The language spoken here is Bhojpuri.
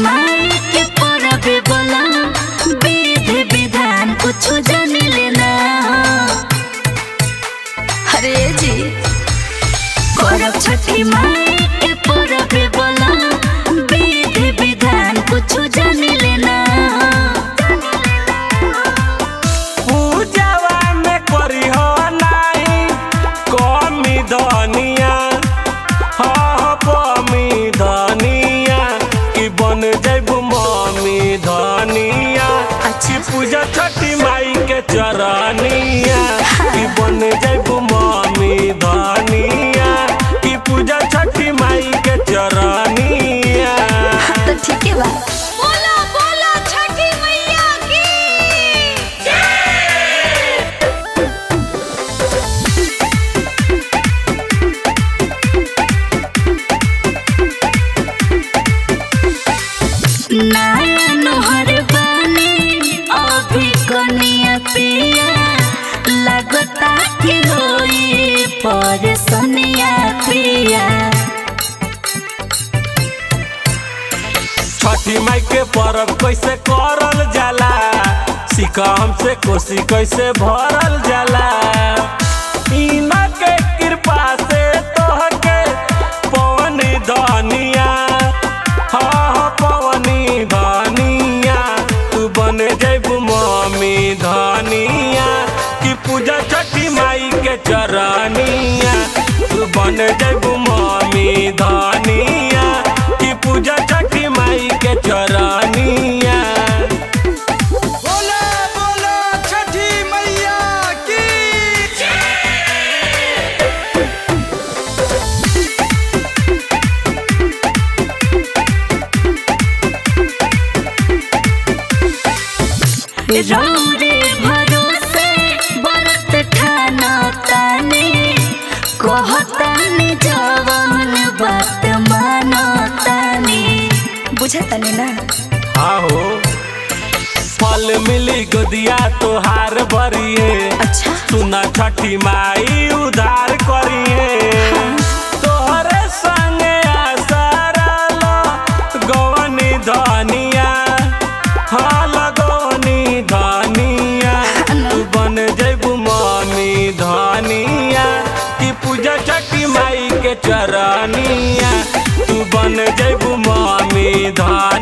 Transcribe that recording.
माई के परबे बोला विधि विधान कुछ जान लेना। अरे जी करब छठी माई के परबे बोला विधि विधान कुछ जान लेना। पूजावा में करी हो नहीं कमी धनिया, हाँ कमी धनिया कि बन जैबू मम्मी धनिया। अच्छी पूजा छठी माई के चरनिया कि बन जैबू मम्मी धनिया कि पूजा छठी माई के चरनिया। तो ठीक है बा। बोलो बोलो छठी मैया की नया नोहर बने अभी कनिया पिया लगता कि होई पर सोनिया पिया। छठी माई के परब कैसे करल जाला, सिखा हमसे कोसी कैसे भरल जाला। इना के कृपा से तोहके पवनी धनिया, हाँ पवनी धनिया तू बन जैबू मम्मी धनिया कि पूजा छठी माई के चरनिया। तू बन जैबू मम्मी धनिया कि पूजा छठी माई के चरनिया। बोलो बोलो छठी मैया की रौरे भरोसे बरत ठाना ताने कहताने जवन बात मानो ताने। बुझताने ना। हाँ हो फल मिली गोदिया तोहार बरिए। अच्छा सुना छठी माई उधार करिए। तोहरे संगे आसारा गवनी धनिया, हाँ लगवनी धनिया तू बन जैबू मम्मी धनिया कि पूजा छठी माई के चरनिया। तू बन जैबू मम्मी धनिया।